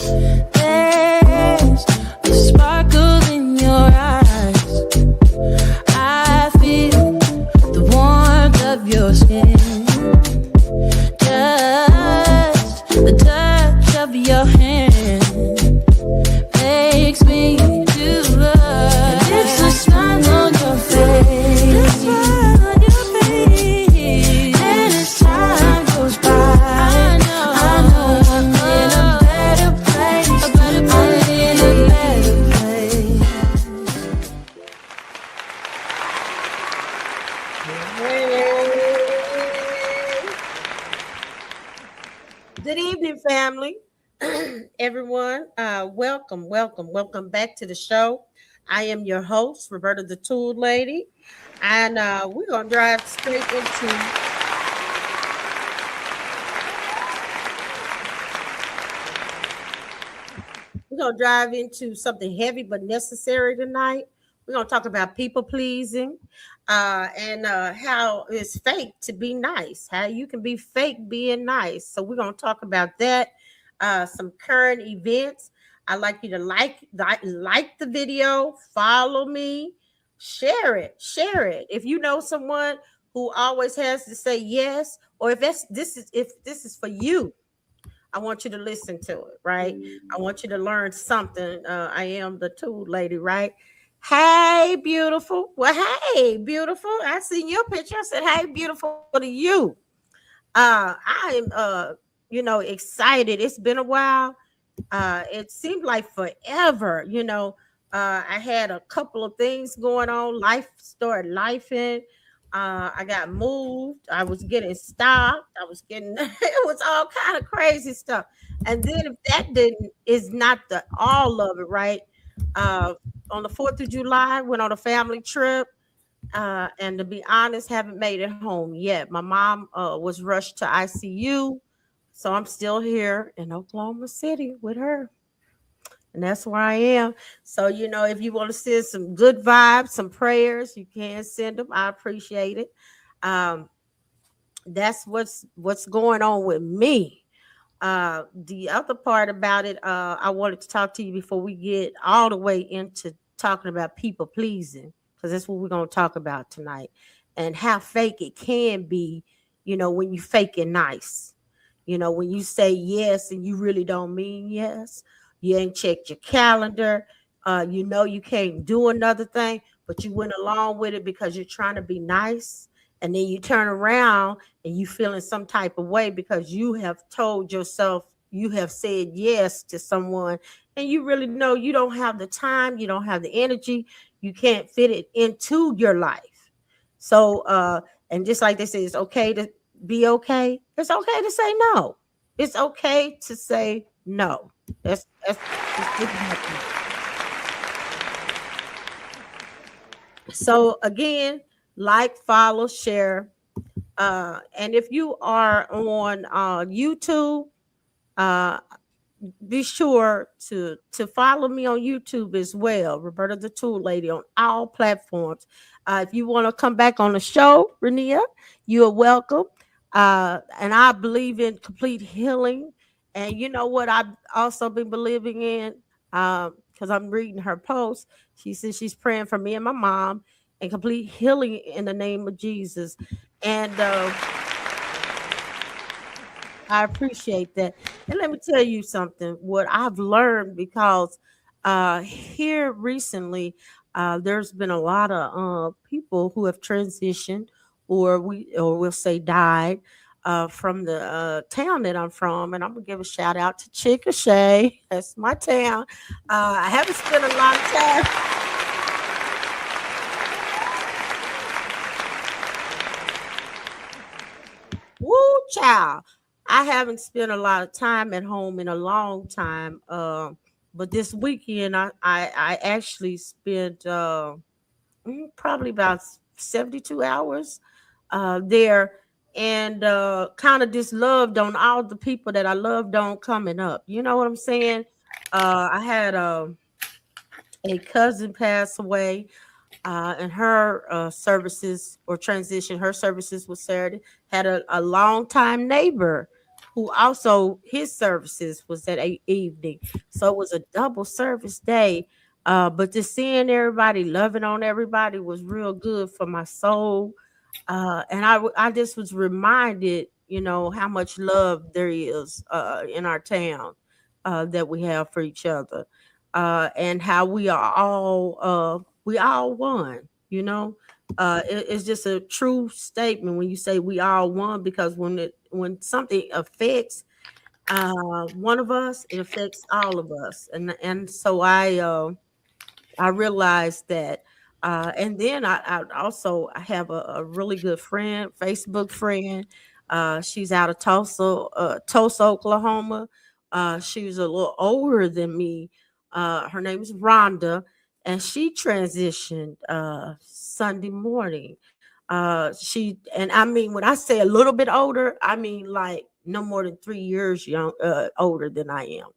There's a sparkle in your eyes. I feel the warmth of your skin. Just the touch of your hand makes me do love. And it's a smile on your face. And as time goes by, I know I'm in a better place. I'm in a better place. Good evening, family. Everyone, welcome back to the show. I am your host, Roberta the Tool Lady, and we're gonna drive straight into something heavy but necessary tonight. We're gonna talk about people pleasing, and how it's fake to be nice. How you can be fake being nice. So we're gonna talk about that. Some current events. I'd like you to like the video, follow me, share it. If you know someone who always has to say yes, or if this is for you, I want you to listen to it, right? I want you to learn something. I am the tool lady, right? Hey, beautiful. Well, hey, beautiful. I seen your picture. I said, hey, beautiful to you. I am excited. It's been a while. It seemed like forever, I had a couple of things going on. Life started lifing. I got moved. I was getting stopped. I was getting it was all kind of crazy stuff. And then if that is not the all of it, right? On the 4th of July, went on a family trip. And to be honest, haven't made it home yet. My mom was rushed to ICU. So I'm still here in Oklahoma City with her. And that's where I am. So, if you want to send some good vibes, some prayers, you can send them. I appreciate it. That's what's going on with me. The other part about it, I wanted to talk to you before we get all the way into talking about people pleasing, because that's what we're going to talk about tonight, and how fake it can be, when you fake it nice. When you say yes and you really don't mean yes. You ain't checked your calendar. You can't do another thing, but you went along with it because you're trying to be nice. And then you turn around and you feel in some type of way because you have told yourself, you have said yes to someone, and you really know you don't have the time, you don't have the energy, you can't fit it into your life. So, and just like they say, it's okay to be okay. It's okay to say no. It's okay to say no. That's so again, like, follow, share. And if you are on YouTube, be sure to follow me on YouTube as well, Roberta the Tool Lady, on all platforms. If you want to come back on the show, Renia, you are welcome. And I believe in complete healing. And you know what I've also been believing in, because I'm reading her post. She says she's praying for me and my mom and complete healing in the name of Jesus. And I appreciate that. And let me tell you something, what I've learned, because here recently, there's been a lot of people who have transitioned, or we'll say died, from the town that I'm from. And I'm gonna give a shout out to Chickasha. That's my town. I haven't spent a lot of time. Woo, child. I haven't spent a lot of time at home in a long time. But this weekend, I actually spent probably about 72 hours there, and kind of just loved on all the people that I loved on coming up. You know what I'm saying? I had a cousin pass away, and her services or transition. Her services was Saturday. Had a long time neighbor who also his services was at evening. So it was a double service day. But just seeing everybody, loving on everybody was real good for my soul. And I just was reminded, how much love there is in our town that we have for each other, and how we all one. It's just a true statement when you say we all one, because when something affects one of us, it affects all of us, and so I realized that. And then I have a really good friend, Facebook friend. She's out of Tulsa, Oklahoma. She's a little older than me. Her name is Rhonda, and she transitioned Sunday morning. And I mean, when I say a little bit older, I mean like no more than 3 years older than I am.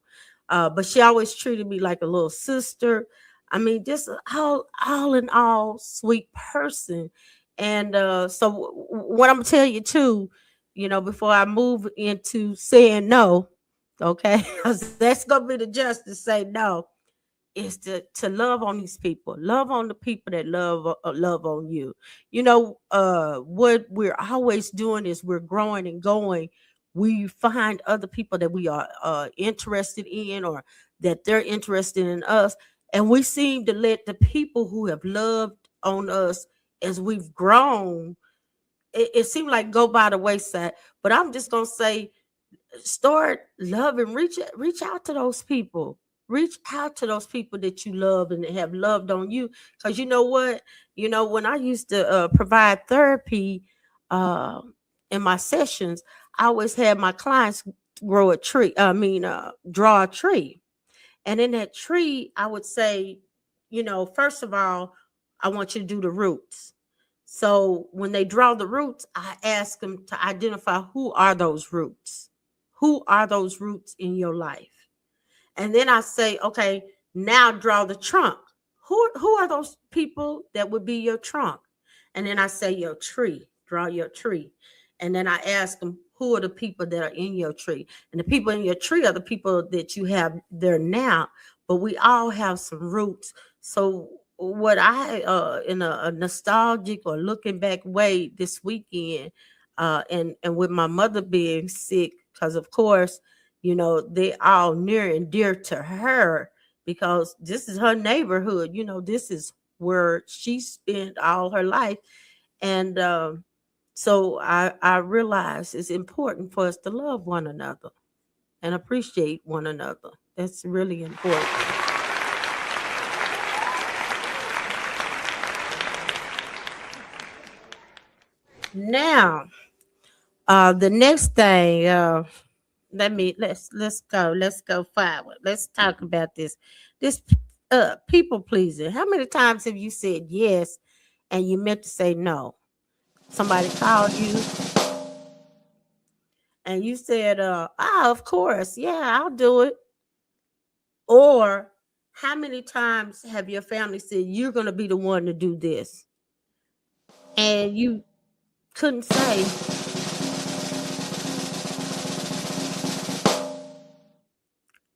But she always treated me like a little sister. I mean, just all in all, sweet person. And so, what I'm gonna tell you too, before I move into saying no, okay, 'cause that's gonna be the justice. Say no is to love on these people, love on the people that love on you. What we're always doing is we're growing and going. We find other people that we are interested in, or that they're interested in us, and we seem to let the people who have loved on us as we've grown, it seemed like go by the wayside. But I'm just gonna say, start loving, reach out to those people, reach out to those people that you love and that have loved on you. Because you know what, when I used to provide therapy uh in my sessions, I always had my clients draw a tree. And in that tree, I would say, first of all, I want you to do the roots. So when they draw the roots, I ask them to identify who are those roots. Who are those roots in your life? And then I say, okay, now draw the trunk. Who are those people that would be your trunk? And then I say your tree, draw your tree. And then I ask them, who are the people that are in your tree? And the people in your tree are the people that you have there now. But we all have some roots. So what I in a nostalgic or looking back way this weekend, and with my mother being sick, because of course, they all near and dear to her, because this is her neighborhood. This is where she spent all her life. And so I realize it's important for us to love one another and appreciate one another. That's really important. Now, the next thing, let's go forward. Let's talk about this people pleasing. How many times have you said yes and you meant to say no? Somebody called you and you said, of course, yeah, I'll do it. Or how many times have your family said you're going to be the one to do this, and you couldn't say?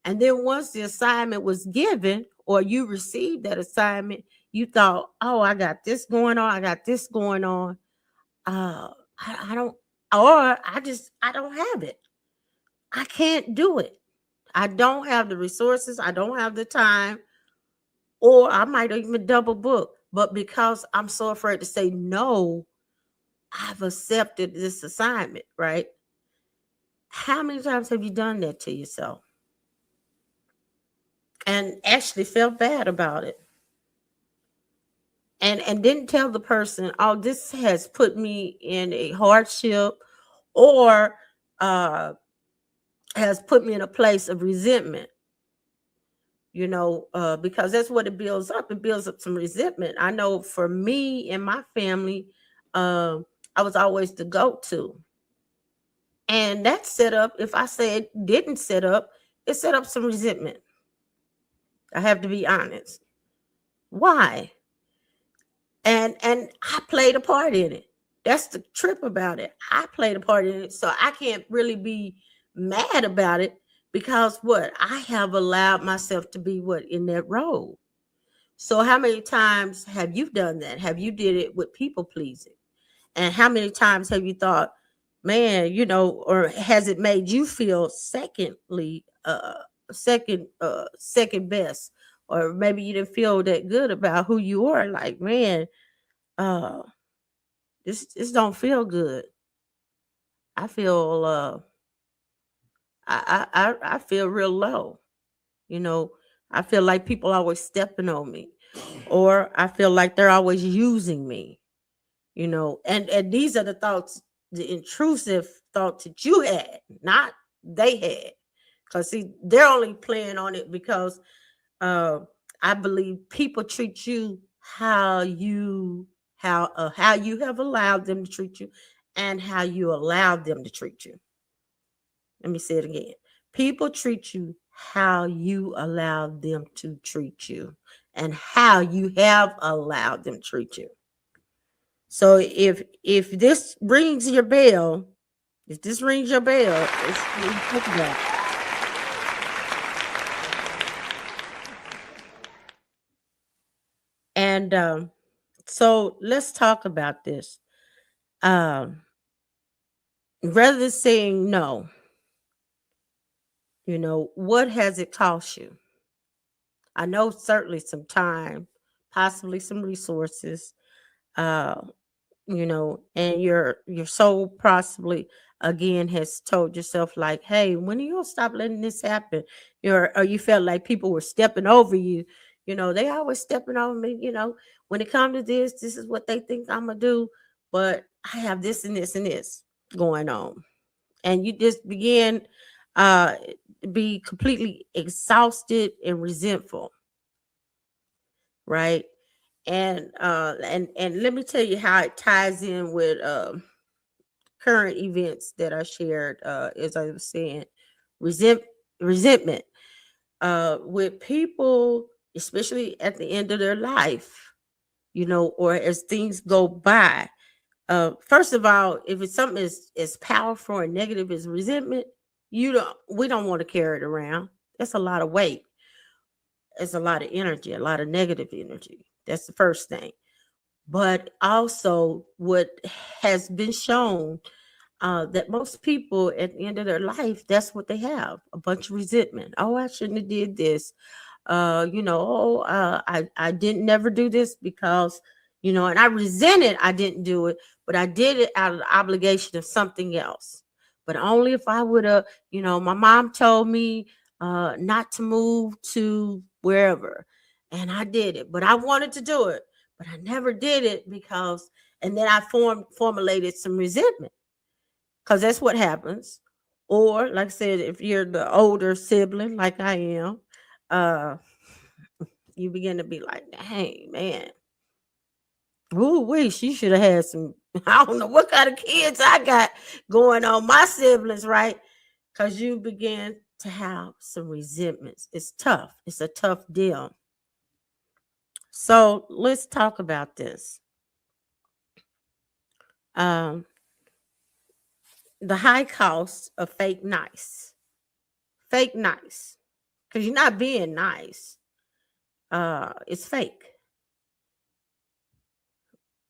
And then once the assignment was given, or you received that assignment, you thought, oh, I got this going on. I got this going on. I don't, or I don't have it. I can't do it. I don't have the resources. I don't have the time, or I might even double book. But because I'm so afraid to say no, I've accepted this assignment, right? How many times have you done that to yourself and actually felt bad about it? And didn't tell the person, oh, this has put me in a hardship, or has put me in a place of resentment, because that's what it builds up. It builds up some resentment. I know for me and my family, I was always the go-to. And that set up, if I say it didn't set up, it set up some resentment. I have to be honest. Why? And I played a part in it. That's the trip about it. I played a part in it. So I can't really be mad about it because what? I have allowed myself to be what in that role. So how many times have you done that? Have you did it with people pleasing? And how many times have you thought, man, or has it made you feel second best? Or maybe you didn't feel that good about who you are. Like, man, uh, this don't feel good. I feel I feel real low. You know, I feel like people always stepping on me, or I feel like they're always using me. And these are the thoughts, the intrusive thoughts that you had, not they had. Because see, they're only playing on it because uh I believe people treat you how you have allowed them to treat you, and how you allowed them to treat you. Let me say it again. People treat you how you allow them to treat you, and how you have allowed them to treat you. So if this rings your bell, it's think about it. And so let's talk about this. Um, Rather than saying no, what has it cost you? I know certainly some time, possibly some resources, uh, and your soul possibly again has told yourself like, hey, when are you gonna stop letting this happen? Or you felt like people were stepping over you. They always stepping over me. When it comes to this is what they think I'm gonna do, but I have this and this and this going on. And you just begin uh be completely exhausted and resentful, right? And let me tell you how it ties in with current events that I shared, as I was saying, resent resentment with people, especially at the end of their life, or as things go by. First of all, if it's something as powerful and negative as resentment, we don't want to carry it around. That's a lot of weight. It's a lot of energy, a lot of negative energy. That's the first thing. But also, what has been shown, that most people at the end of their life, that's what they have, a bunch of resentment. Oh, I shouldn't have did this. I didn't never do this because, and I resented I didn't do it, but I did it out of the obligation of something else. But only if I would have, my mom told me not to move to wherever, and I did it, but I wanted to do it, but I never did it because, and then I formulated some resentment, because that's what happens. Or like I said, if you're the older sibling like I am, uh you begin to be like, hey man, ooh wee, she should have had some. I don't know what kind of kids I got going on, my siblings, right? Because you begin to have some resentments. It's tough. It's a tough deal. So let's talk about this. Um, the high cost of fake nice. Fake nice. Because you're not being nice. It's fake.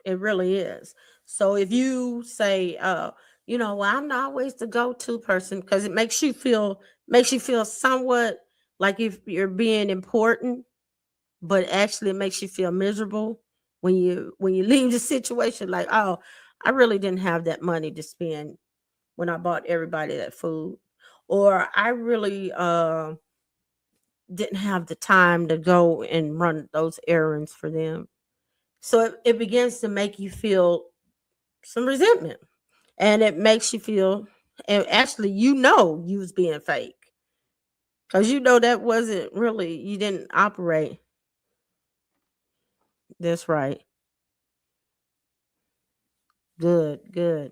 It really is. So if you say, well, I'm not always the go-to person, because it makes you feel somewhat like if you're being important, but actually it makes you feel miserable when you leave the situation like, oh, I really didn't have that money to spend when I bought everybody that food, or I really didn't have the time to go and run those errands for them. So it begins to make you feel some resentment, and it makes you feel, and actually you was being fake, because that wasn't really, you didn't operate. That's right. Good.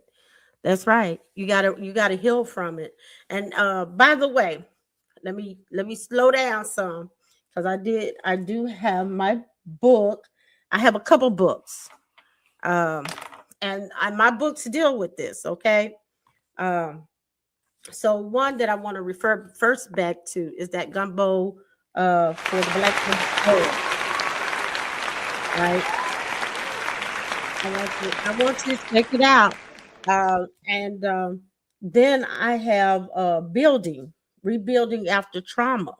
That's right. You gotta heal from it. And by the way, let me slow down some, because I do have my book. I have a couple books. Um my books deal with this, okay? Um So one that I want to refer first back to is that gumbo for the black people, right? I want you to check it out. And then I have rebuilding after trauma.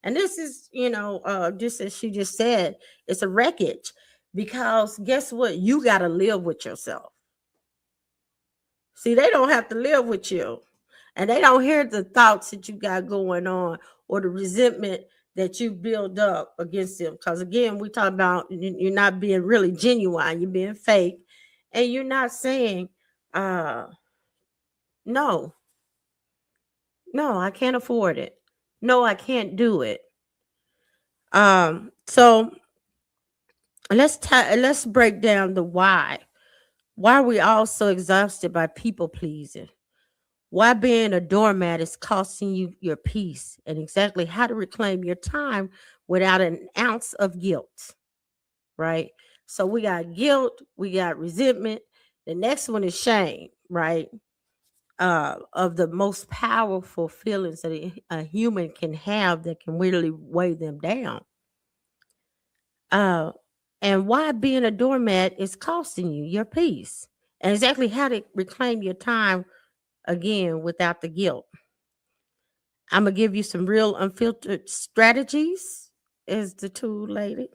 And this is, just as she just said, it's a wreckage because guess what? You got to live with yourself. See, they don't have to live with you, and they don't hear the thoughts that you got going on or the resentment that you build up against them. Because again, we talk about you're not being really genuine, you're being fake, and you're not saying, uh, no, no, I can't afford it. No, I can't do it. So let's break down the why. Why are we all so exhausted by people pleasing? Why being a doormat is costing you your peace, and exactly how to reclaim your time without an ounce of guilt, right? So we got guilt, we got resentment. The next one is shame, right? Of the most powerful feelings that a human can have that can really weigh them down. Uh, and why being a doormat is costing you your peace, and exactly how to reclaim your time again without the guilt. I'm gonna give you some real unfiltered strategies as the tool lady.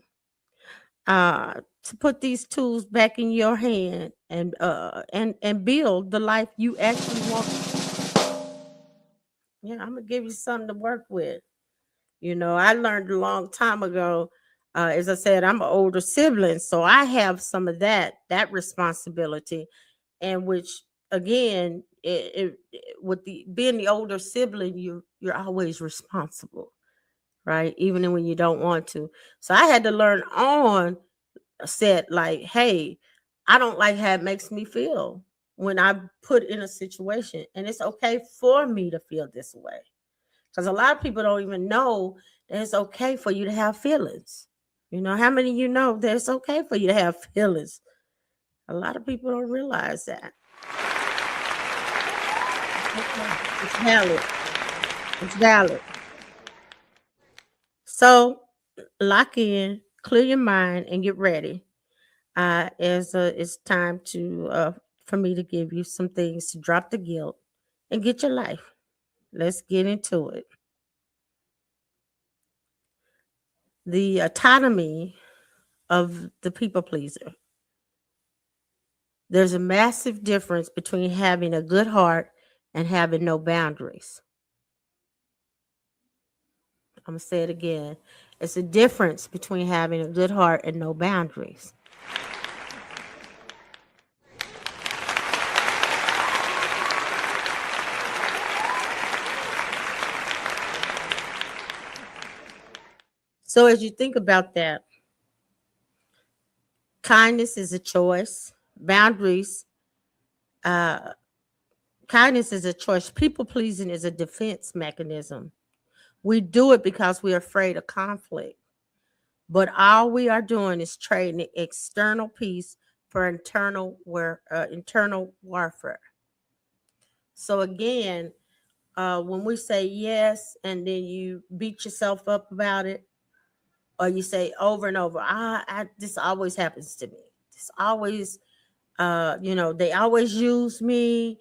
To put these tools back in your hand and build the life you actually want. Yeah, I'm gonna give you something to work with. I learned a long time ago. As I said, I'm an older sibling, so I have some of that responsibility, and which again, with the being the older sibling, you're always responsible, right? Even when you don't want to. So I had to learn on said like, hey, I don't like how it makes me feel when I put in a situation, and it's okay for me to feel this way. Because a lot of people don't even know that it's okay for you to have feelings. How many of you know that it's okay for you to have feelings? A lot of people don't realize that. It's valid. It's valid. So lock in, clear your mind, and get ready. As it's time to for me to give you some things to drop the guilt and get your life. Let's get into it. The autonomy of the people pleaser. There's a massive difference between having a good heart and having no boundaries. I'm going to say it again. It's a difference between having a good heart and no boundaries. So, as you think about that, kindness is a choice, boundaries, uh, kindness is a choice, people pleasing is a defense mechanism. We do it because we're afraid of conflict. But all we are doing is trading external peace for internal warfare. So again, when we say yes and then you beat yourself up about it, or you say over and over, this always happens to me. This always, they always use me.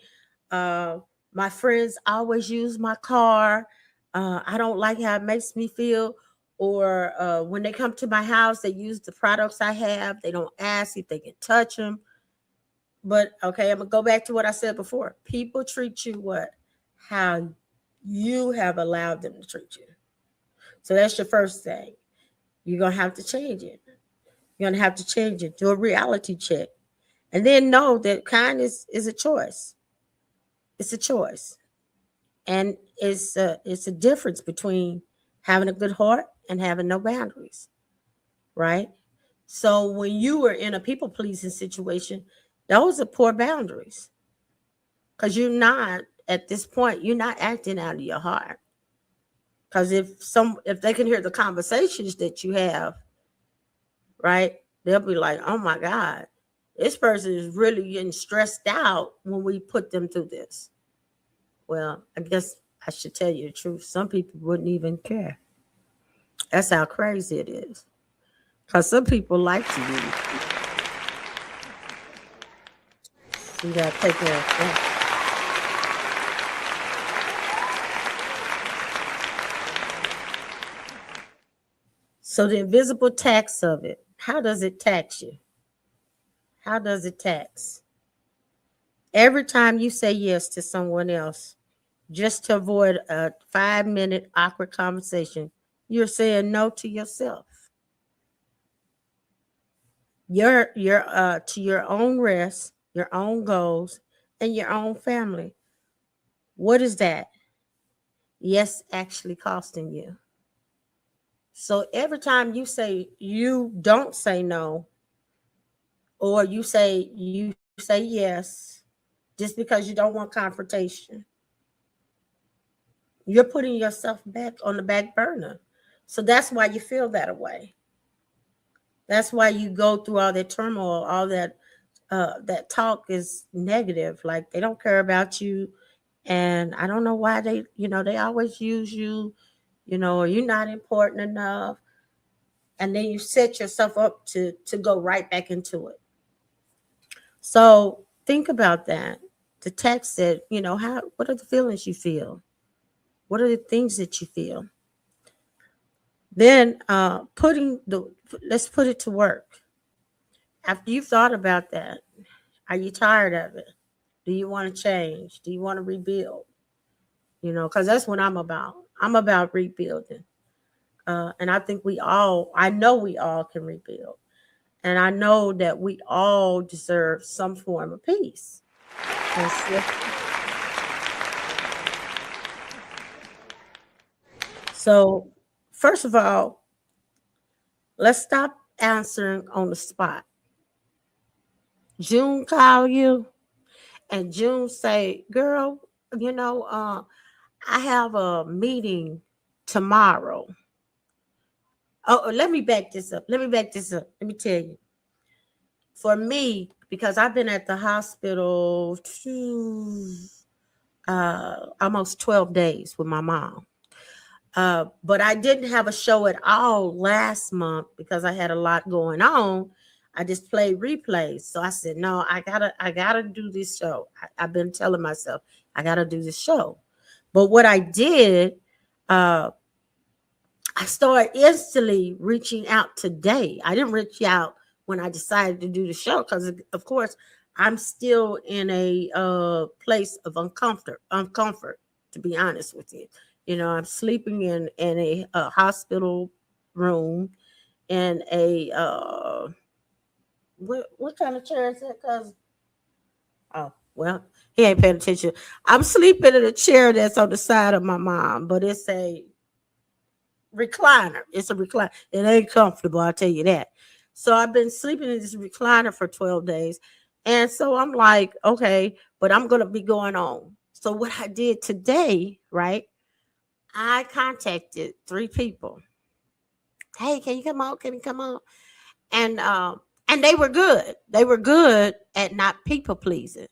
Uh, my friends always use my car. I don't like how it makes me feel. Or when they come to my house, they use the products I have. They don't ask if they can touch them. But okay, I'm gonna go back to what I said before. People treat you what? How you have allowed them to treat you. So that's your first thing. You're gonna have to change it. You're gonna have to change it. Do a reality check. And then know that kindness is a choice. It's a choice. And it's a difference between having a good heart and having no boundaries, right? So when you were in a people pleasing situation, those are poor boundaries because you're not at this point you're not acting out of your heart. Because if they can hear the conversations that you have, right, they'll be like, oh my God, This person is really getting stressed out when we put them through this. Well, I guess I should tell you the truth. Some people wouldn't even care. That's how crazy it is. Because some people like to use. You got to take care of that. So the invisible tax of it, how does it tax you? How does it tax? Every time you say yes to someone else, just to avoid a 5-minute awkward conversation, you're saying no to yourself. You're to your own rest, your own goals, and your own family. What is that? Yes, actually costing you. So every time you don't say no, or you say yes, just because you don't want confrontation, you're putting yourself back on the back burner. So that's why you feel that way. That's why you go through all that turmoil, all that talk is negative. Like they don't care about you, and I don't know why they always use you, or you're not important enough, and then you set yourself up to go right back into it. So think about that. The text said, what are the feelings you feel? What are the things that you feel? Then let's put it to work. After you've thought about that, are you tired of it? Do you want to change? Do you want to rebuild? Because that's what I'm about. I'm about rebuilding. And I know we all can rebuild. And I know that we all deserve some form of peace. So, first of all, let's stop answering on the spot. June call you and June say, girl, I have a meeting tomorrow. Oh, let me back this up. Let me tell you. For me, because I've been at the hospital almost 12 days with my mom. But I didn't have a show at all last month because I had a lot going on. I just played replays. So I said, no, I gotta do this show. I've been telling myself I gotta do this show. But what I did, I started instantly reaching out today. I didn't reach out when I decided to do the show because, of course, I'm still in a place of uncomfort, to be honest with you. I'm sleeping in a hospital room in a what kind of chair is that? Cause well, he ain't paying attention. I'm sleeping in a chair that's on the side of my mom, but it's a recliner. It's a recliner. It ain't comfortable, I'll tell you that. So I've been sleeping in this recliner for 12 days. And so I'm like, okay, but I'm going to be going on. So what I did today, right? I contacted 3 people. Hey, can you come on? Can you come on? And they were good. They were good at not people pleasing.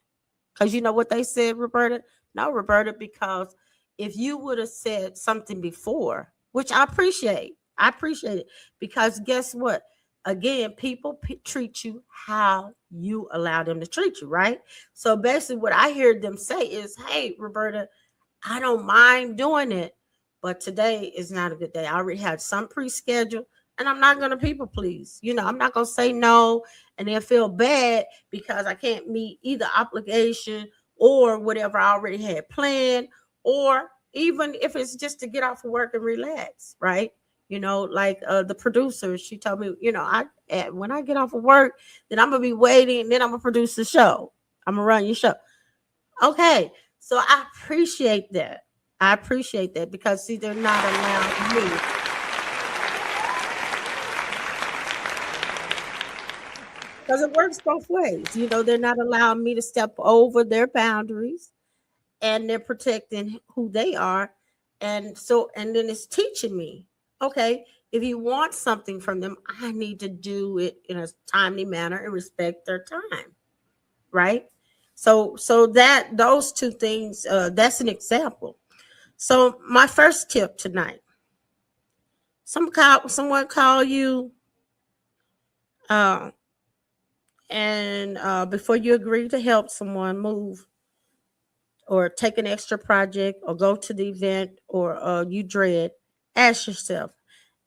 Because you know what they said, Roberta? No, Roberta, because if you would have said something before, which I appreciate it. Because guess what? Again, people treat you how you allow them to treat you, right? So basically, what I hear them say is, hey, Roberta, I don't mind doing it, but today is not a good day. I already had some pre-scheduled, and I'm not going to people please. I'm not going to say no and then feel bad because I can't meet either obligation or whatever I already had planned, or even if it's just to get off of work and relax, right? Like the producer, she told me, when I get off of work, then I'm gonna be waiting, and then I'm gonna produce the show. I'm gonna run your show. Okay, so I appreciate that. I appreciate that because see, they're not allowing me. Because it works both ways. They're not allowing me to step over their boundaries, and they're protecting who they are. And then it's teaching me, okay, If you want something from them, I need to do it in a timely manner and respect their time, right? So that those two things, that's an example. So my first tip tonight: someone call you, uh, and before you agree to help someone move or take an extra project or go to the event or you dread, ask yourself,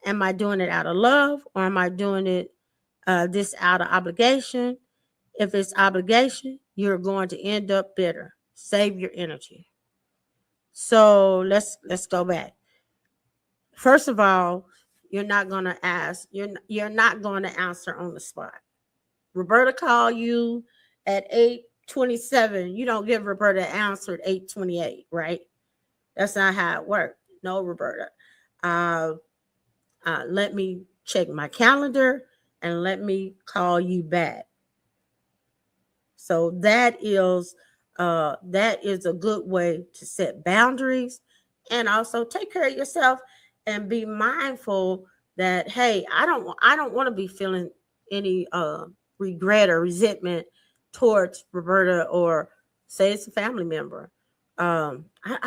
am I doing it out of love or am I doing it this out of obligation? If it's obligation, you're going to end up bitter. Save your energy. So let's go back. First of all, you're not going to ask. You're not going to answer on the spot. Roberta called you at 8:27. You don't give Roberta an answer at 8:28, right? That's not how it works. No, Roberta. Uh, let me check my calendar and let me call you back. So that is a good way to set boundaries and also take care of yourself and be mindful that, hey, I don't want to be feeling any regret or resentment towards Roberta, or say it's a family member. I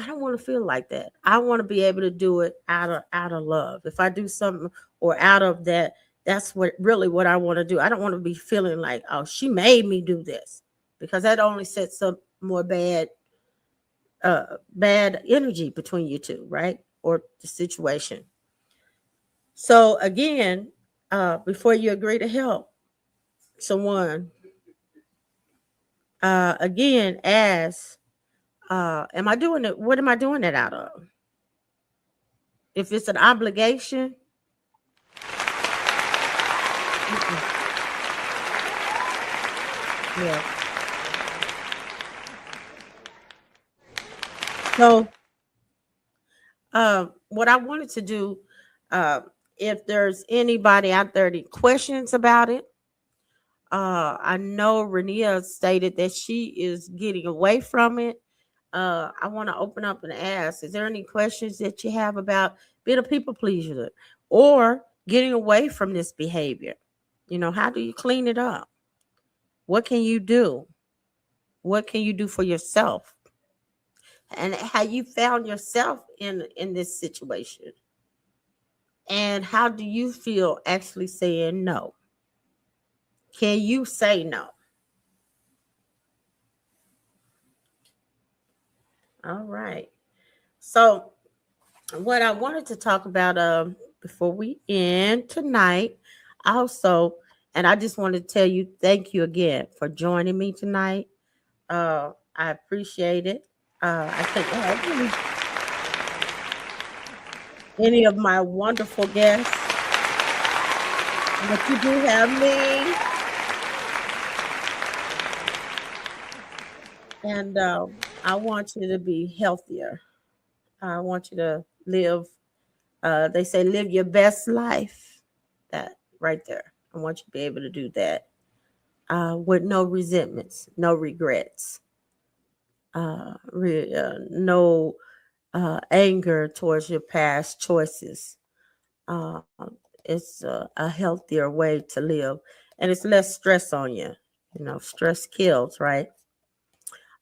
don't want to feel like that. I want to be able to do it out of love. If I do something or out of that, that's what I want to do. I don't want to be feeling like, oh, she made me do this, because that only sets up more bad energy between you two, right? Or the situation. So again, before you agree to help someone, again, ask, am I doing it? What am I doing it out of? If it's an obligation, yeah. So what I wanted to do, uh, if there's anybody out there any questions about it, I know Renia stated that she is getting away from it. I want to open up and ask, is there any questions that you have about being a people pleaser or getting away from this behavior? How do you clean it up? What can you do? What can you do for yourself? And how you found yourself in this situation? And how do you feel actually saying no? Can you say no? All right. So what I wanted to talk about before we end tonight, also, and I just want to tell you thank you again for joining me tonight. I appreciate it. I think any of my wonderful guests, but you do have me, and I want you to be healthier. I want you to live. They say live your best life. That right there. I want you to be able to do that with no resentments, no regrets, no anger towards your past choices. Uh, it's a healthier way to live, and it's less stress on you. Stress kills, right?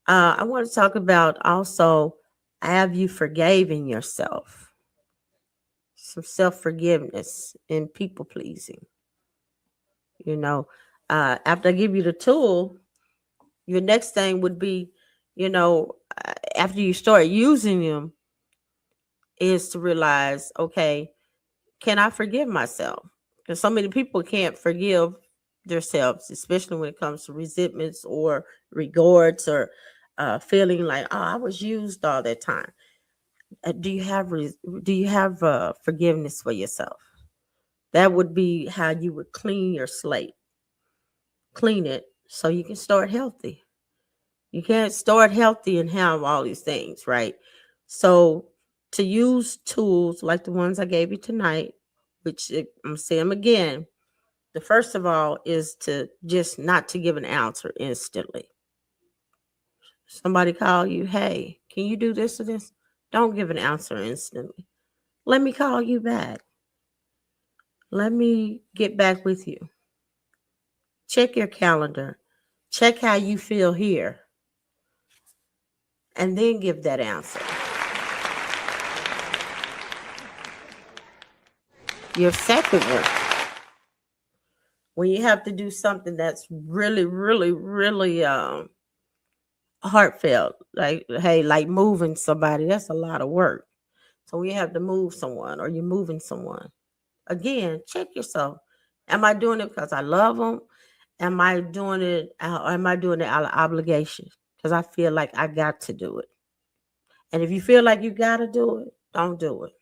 I want to talk about also, have you forgiven yourself? Some self forgiveness and people pleasing. You know, after I give you the tool, your next thing would be, after you start using them, is to realize, okay, can I forgive myself? Because so many people can't forgive themselves, especially when it comes to resentments or regards or feeling like, oh, I was used all that time. Do you have forgiveness for yourself? That would be how you would clean your slate, clean it so you can start healthy. You can't start healthy and have all these things, right? So to use tools like the ones I gave you tonight, which I'm gonna say them again. The first of all is to just not to give an answer instantly. Somebody call you, hey, can you do this or this? Don't give an answer instantly. Let me call you back. Let me get back with you. Check your calendar. Check how you feel here. And then give that answer. Your second one, when you have to do something that's really, really, really heartfelt, like, hey, like moving somebody, that's a lot of work. So when you have to move someone or you're moving someone, again, check yourself. Am I doing it because I love them? Am I doing it? Or am I doing it out of obligation? Because I feel like I got to do it. And if you feel like you got to do it, don't do it.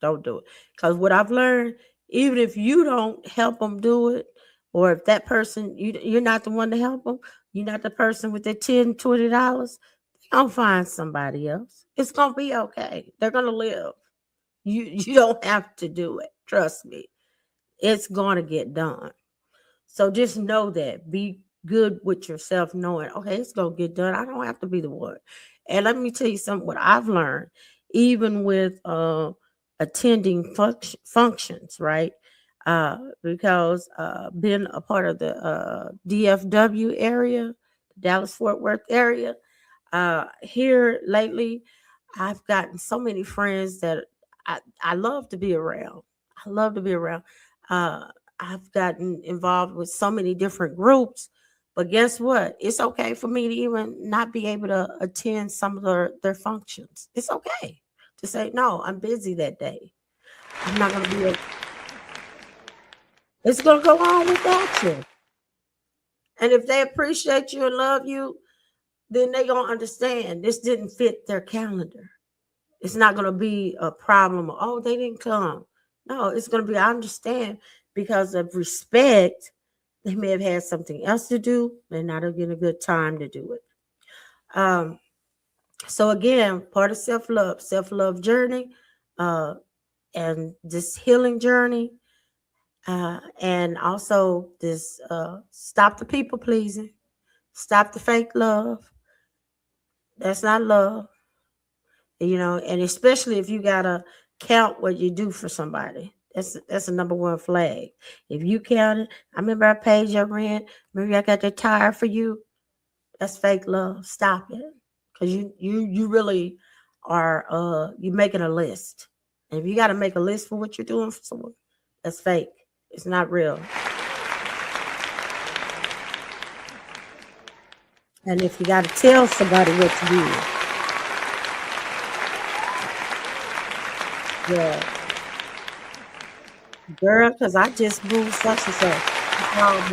Don't do it. Because what I've learned, even if you don't help them do it, or if that person, you're not the one to help them, you're not the person with the $10, $20, they're going to find somebody else. It's going to be okay. They're going to live. You don't have to do it. Trust me. It's going to get done. So just know that. Be good with yourself, knowing, okay, it's going to get done. I don't have to be the one. And let me tell you something, what I've learned, even with attending functions, right? Because being a part of the DFW area, Dallas Fort Worth area, here lately, I've gotten so many friends that I love to be around. I love to be around. Uh, I've gotten involved with so many different groups, but guess what? It's okay for me to even not be able to attend some of their functions. It's okay to say, no, I'm busy that day. I'm not going to be able. It's going to go on without you. And if they appreciate you and love you, then they going to understand this didn't fit their calendar. It's not going to be a problem. Oh, they didn't come. No, it's going to be, I understand, because of respect. They may have had something else to do. They're not getting a good time to do it. So again, part of self-love journey, uh, and this healing journey, and also this stop the people pleasing, stop the fake love. That's not love. And especially if you gotta count what you do for somebody. That's a number one flag. If you count it, I remember I paid your rent. Maybe I got that tire for you. That's fake love. Stop it, because you really are you making a list. And if you got to make a list for what you're doing for someone, that's fake. It's not real. And if you got to tell somebody what to do, yeah. Girl, because I just moved such and such. Oh,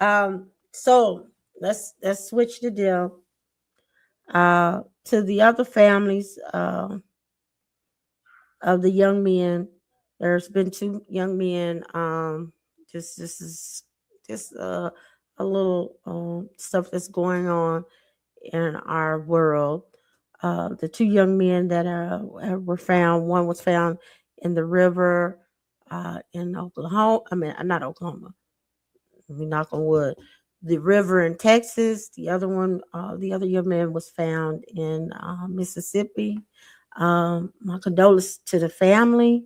man. So let's switch the deal to the other families of the young men. There's been two young men. Just this is just a little stuff that's going on in our world. The two young men that were found. One was found in the river in Oklahoma. I mean, not Oklahoma. Let me knock on wood. The river in Texas. The other one, the other young man was found in Mississippi. My condolences to the family,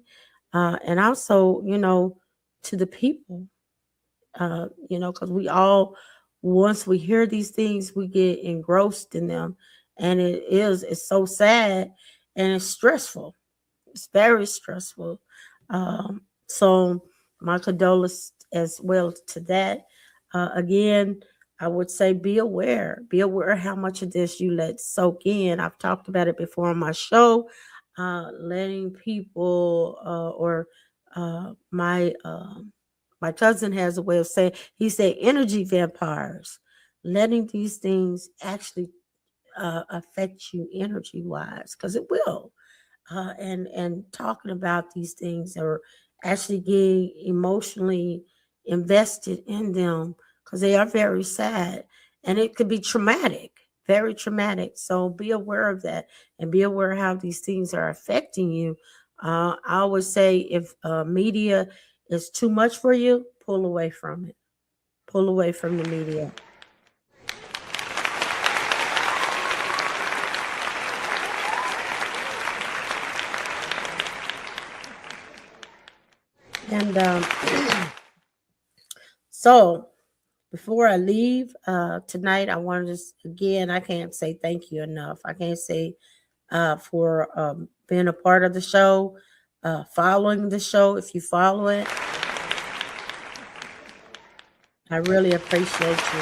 and also, to the people. Because we all, once we hear these things, we get engrossed in them, and it's so sad and it's stressful. It's very stressful. So my condolences as well to that. Again, I would say be aware. Be aware how much of this you let soak in. I've talked about it before on my show. Letting people or my cousin has a way of saying, he said energy vampires, letting these things actually affect you energy wise, because it will. And talking about these things, or actually getting emotionally invested in them, because they are very sad and it could be traumatic, very traumatic. So be aware of that, and be aware how these things are affecting you. I always say, if media is too much for you, pull away from it. Pull away from the media. And so before I leave tonight, I want to just, again, I can't say thank you enough. I can't say for being a part of the show, following the show. If you follow it, I really appreciate you.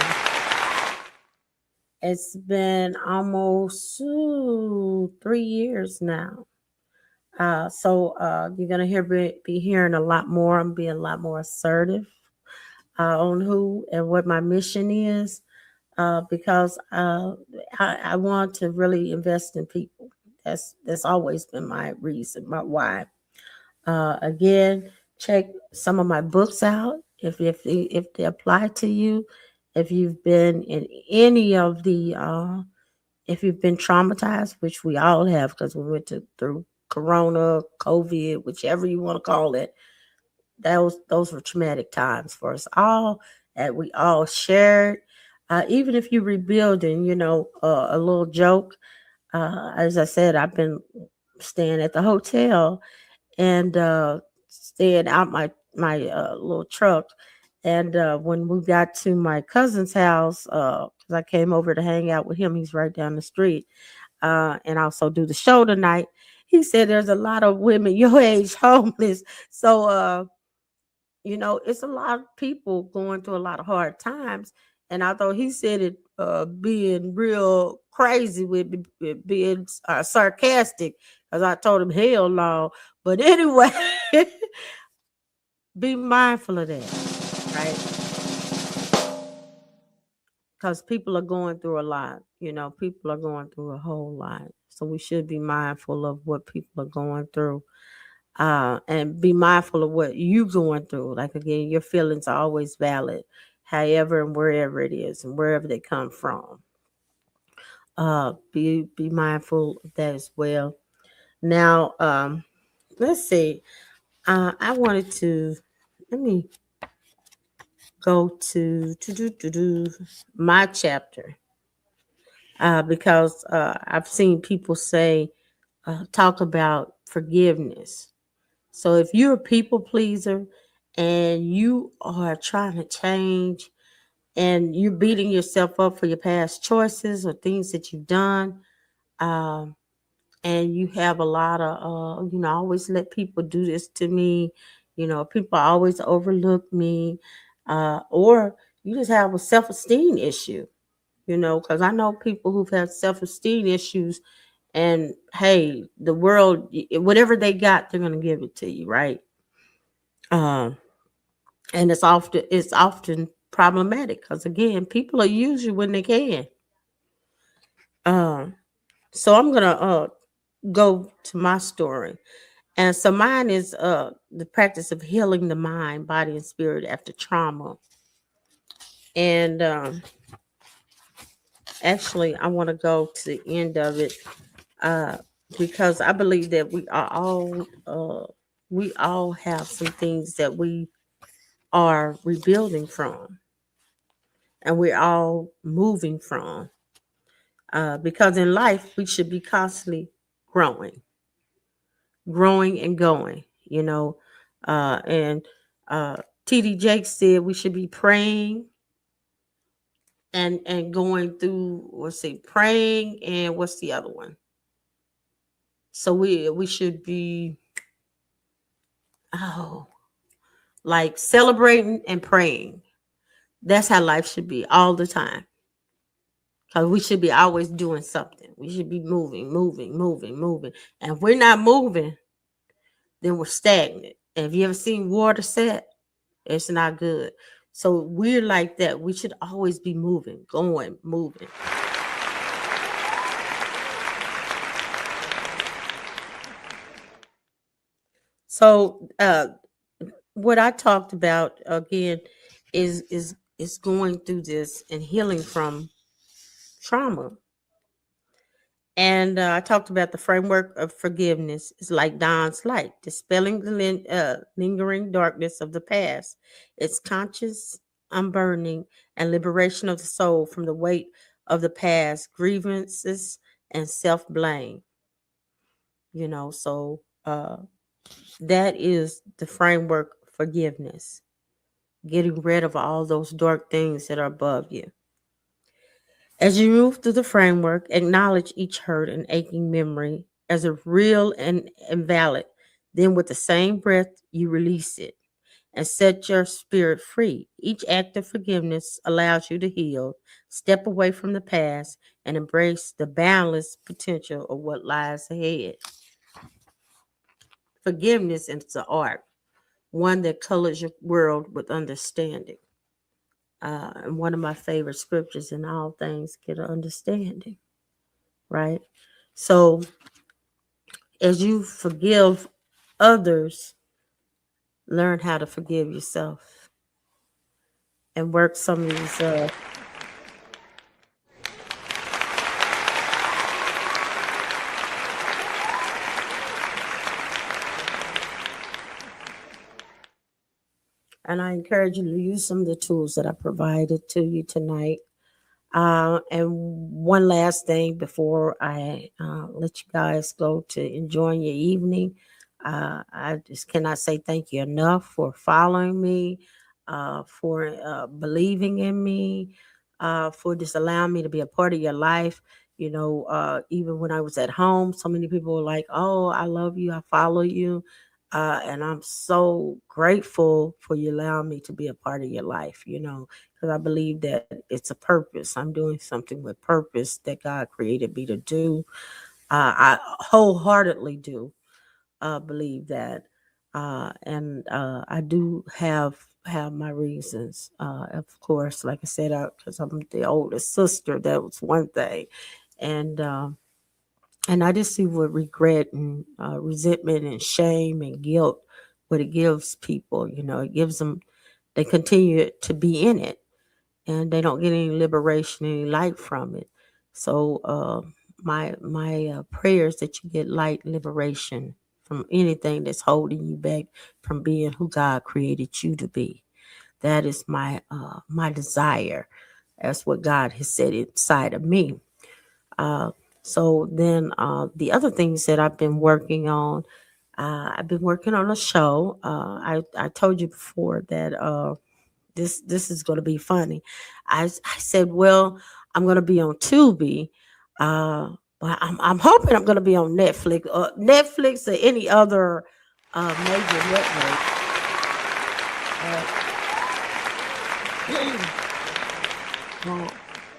It's been almost 3 years now. So you're gonna be hearing a lot more. I'm being a lot more assertive on who and what my mission is, because I want to really invest in people. That's always been my reason, my why. Again, check some of my books out if they apply to you. If you've been in any of the if you've been traumatized, which we all have because we went through Corona, COVID, whichever you want to call it, those were traumatic times for us all, and we all shared. Even if you're rebuilding, a little joke. As I said, I've been staying at the hotel and staying out my little truck. And when we got to my cousin's house, because I came over to hang out with him, he's right down the street, and also do the show tonight. He said there's a lot of women your age homeless. So it's a lot of people going through a lot of hard times. And although he said it being real crazy with being sarcastic, because I told him hell no. But anyway, be mindful of that, right? Because people are going through a lot. People are going through a whole lot. So we should be mindful of what people are going through, and be mindful of what you're going through. Like, again, your feelings are always valid, however and wherever it is and wherever they come from. Be mindful of that as well. Now, let's see. I wanted to let me go to my chapter, because I've seen people say talk about forgiveness. So if you're a people pleaser and you are trying to change and you're beating yourself up for your past choices or things that you've done, um, and you have a lot of, I always let people do this to me, people always overlook me, or you just have a self-esteem issue, because I know people who've had self-esteem issues, and hey, the world, whatever they got, they're going to give it to you, right? Um, and it's often problematic because, again, people will use you when they can. Um, so I'm gonna go to my story, and so mine is the practice of healing the mind, body, and spirit after trauma. And actually, I want to go to the end of it, uh, because I believe that we all have some things that we are rebuilding from, and we're all moving from. Because in life, we should be constantly growing, growing and going, and TD Jakes said we should be praying and going through, let's see, praying, and what's the other one? So we should be, oh, like celebrating and praying. That's how life should be all the time. Because we should be always doing something. We should be moving, moving, moving, moving. And if we're not moving, then we're stagnant. And have you ever seen water set? It's not good. So we're like that. We should always be moving, going, moving. So what I talked about again is going through this and healing from trauma. And I talked about the framework of forgiveness. It's like Dawn's light, dispelling the lingering darkness of the past. It's conscious unburdening and liberation of the soul from the weight of the past, grievances, and self blame. So that is the framework forgiveness, getting rid of all those dark things that are above you. As you move through the framework, acknowledge each hurt and aching memory as a real and valid. Then, with the same breath, you release it and set your spirit free. Each act of forgiveness allows you to heal, step away from the past, and embrace the boundless potential of what lies ahead. Forgiveness is an art, one that colors your world with understanding. And one of my favorite scriptures: in all things, get an understanding, right? So, as you forgive others, learn how to forgive yourself and work some of these and I encourage you to use some of the tools that I provided to you tonight. And one last thing before I let you guys go to enjoying your evening, I just cannot say thank you enough for following me, for believing in me, for just allowing me to be a part of your life. Even when I was at home, so many people were like, "Oh, I love you, I follow you." And I'm so grateful for you allowing me to be a part of your life, because I believe that it's a purpose. I'm doing something with purpose that God created me to do. I wholeheartedly do believe that, and I do have my reasons. Of course, like I said, because I'm the oldest sister, that was one thing, and and I just see what regret and resentment and shame and guilt, what it gives people. It gives them, they continue to be in it, and they don't get any liberation, any light from it. So my prayers that you get light, liberation from anything that's holding you back from being who God created you to be. That is my desire. That's what God has said inside of me. Uh, so then the other things that I've been working on a show. I told you before that this is going to be funny. I said, well, I'm going to be on Tubi, but I'm hoping I'm going to be on Netflix or any other major network.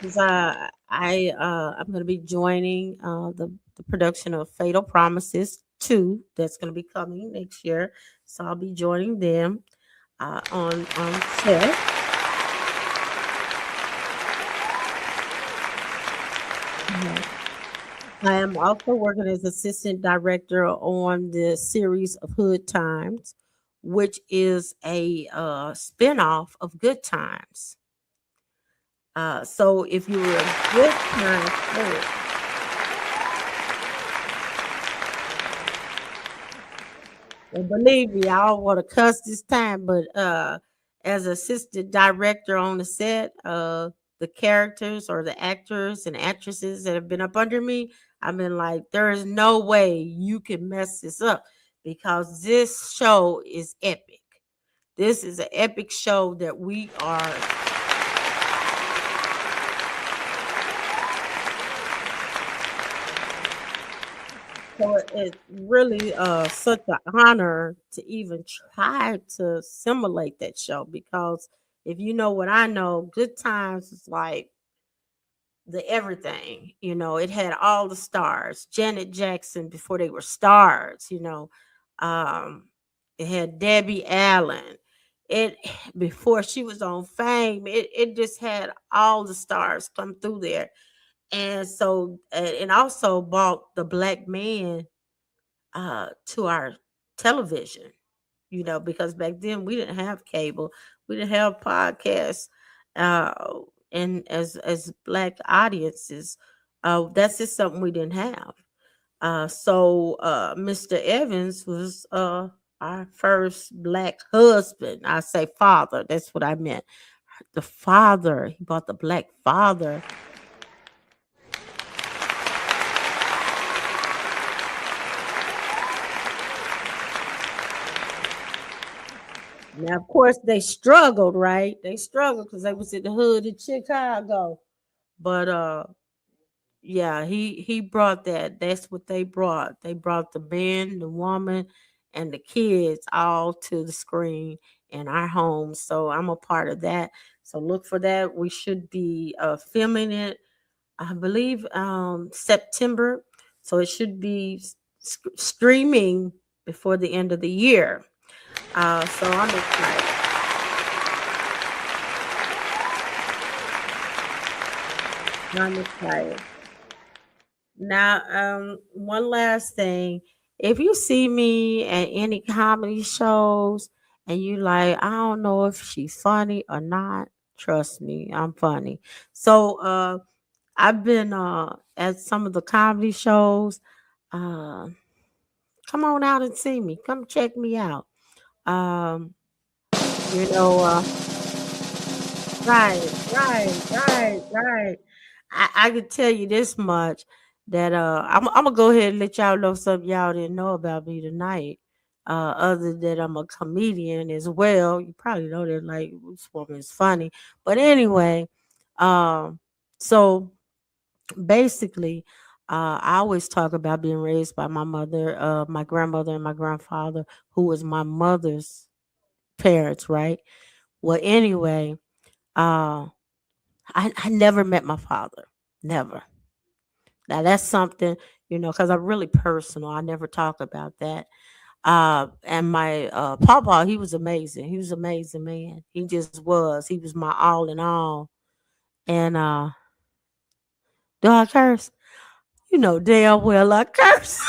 Because I'm going to be joining the production of Fatal Promises 2 that's going to be coming next year. So I'll be joining them on set. Mhm. I am also working as assistant director on the series of Hood Times, which is a spinoff of Good Times. So if you were a Good Times fan, and believe me, I don't want to cuss this time, but as assistant director on the set, the characters or the actors and actresses that have been up under me, I've been like, there is no way you can mess this up, because this show is epic. This is an epic show that we are. So it's really such an honor to even try to simulate that show, because if you know what I know, Good Times is like the everything. It had all the stars. Janet Jackson before they were stars. Um, it had Debbie Allen. It before she was on Fame. It just had all the stars come through there, and so and also brought the black man to our television, because back then we didn't have cable, we didn't have podcasts, uh, and as black audiences, that's just something we didn't have. So Mr. Evans was our first black husband. I say father. That's what I meant. The father. He brought the black father. Now, of course, they struggled, right? They struggled because they was in the hood in Chicago. But yeah, he brought that. That's what they brought. They brought the man, the woman, and the kids all to the screen in our home. So I'm a part of that. So look for that. We should be filming it, I believe, September. So it should be streaming before the end of the year. So I'm excited. I'm excited. Now, one last thing. If you see me at any comedy shows and you like, I don't know if she's funny or not, trust me, I'm funny. So I've been at some of the comedy shows. Uh Come on out and see me. Come check me out. Um, you know, right, right. I could tell you this much that I'm gonna go ahead and let y'all know something y'all didn't know about me tonight. Other than I'm a comedian as well. You probably know that like this woman is funny. But anyway, um, so basically, I always talk about being raised by my mother, my grandmother, and my grandfather, who was my mother's parents, right? Well, anyway, uh, I never met my father. Never. Now that's something, because I'm really personal. I never talk about that. And my papa, he was amazing. He was an amazing man. He just was. He was my all in all. And do I curse? You know damn well I curse.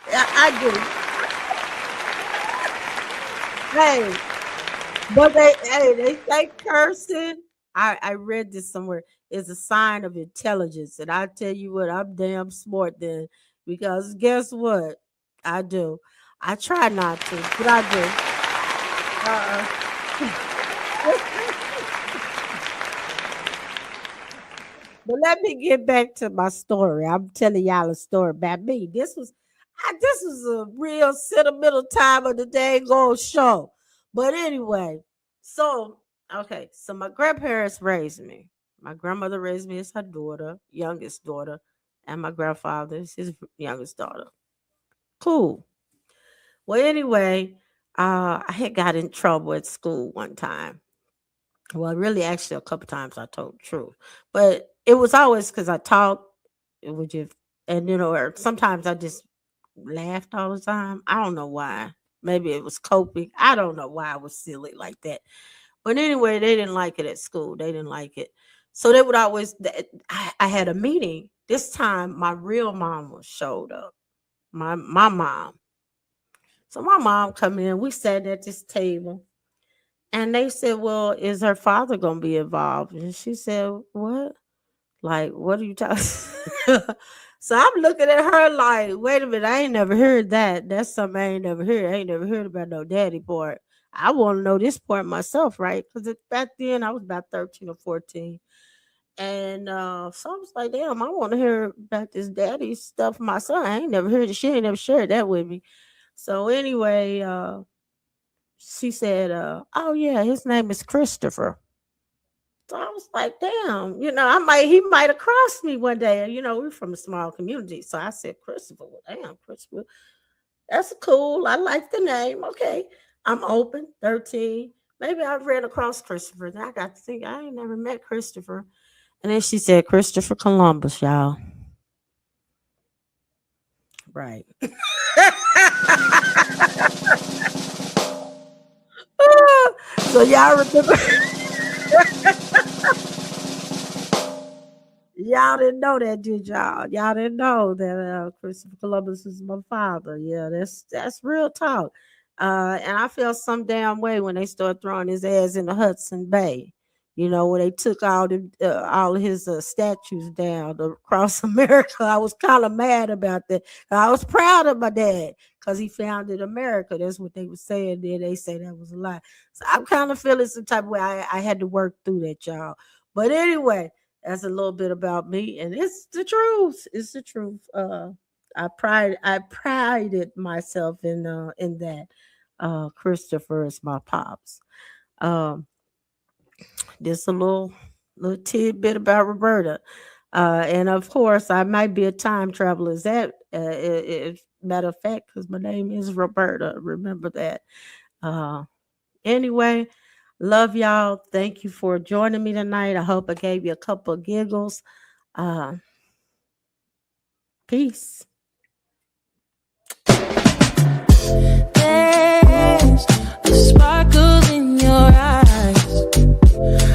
I do. Hey, but they say cursing. I read this somewhere is a sign of intelligence, and I tell you what, I'm damn smart then, because guess what? I do. I try not to, but I do. But let me get back to my story. I'm telling y'all a story about me. This was a real sentimental time of the day go show. But anyway, so okay, so my grandparents raised me. My grandmother raised me as her daughter, youngest daughter, and my grandfather is his youngest daughter. Cool. Well, anyway, I had got in trouble at school one time. Well, really, actually, a couple times I told the truth, but it was always because I talked. It would just, and or sometimes I just laughed all the time. I don't know why. Maybe it was coping. I don't know why I was silly like that. But anyway, they didn't like it at school. They didn't like it, so they would always. I had a meeting. This time, my real mama showed up. My mom. So my mom come in. We sat at this table. And they said, "Well, is her father gonna be involved?" And she said, "What? Like, what are you talking?" So I'm looking at her like, "Wait a minute, I ain't never heard that. That's something I ain't never heard. I ain't never heard about no daddy part. I want to know this part myself, right? Because back then I was about 13 or 14, and so I was like, damn, I want to hear about this daddy stuff myself. I ain't never heard it. She ain't never shared that with me. So anyway, she said, "Oh yeah, his name is Christopher." So I was like, damn, he might have crossed me one day. We're from a small community. So I said, Christopher, well, damn, Christopher. That's cool. I like the name. Okay. I'm open, 13. Maybe I've read across Christopher. Then I got to think, I ain't never met Christopher. And then she said, Christopher Columbus, y'all. Right. So y'all remember, y'all didn't know that, did y'all? Y'all didn't know that Christopher Columbus is my father. Yeah, that's real talk. And I felt some damn way when they started throwing his ass in the Hudson Bay. When they took all of his statues down across America. I was kind of mad about that. I was proud of my dad because he founded America. That's what they were saying there. They say that was a lie. So I'm kind of feeling some type of way. I had to work through that, y'all. But anyway, that's a little bit about me, and it's the truth. It's the truth. I prided myself in that. Christopher is my pops. Um, just a little tidbit about Roberta. And of course, I might be a time traveler. Is that, matter of fact, because my name is Roberta. Remember that. Uh, anyway, love y'all. Thank you for joining me tonight. I hope I gave you a couple of giggles. Uh, peace. There's a sparkle in your eyes.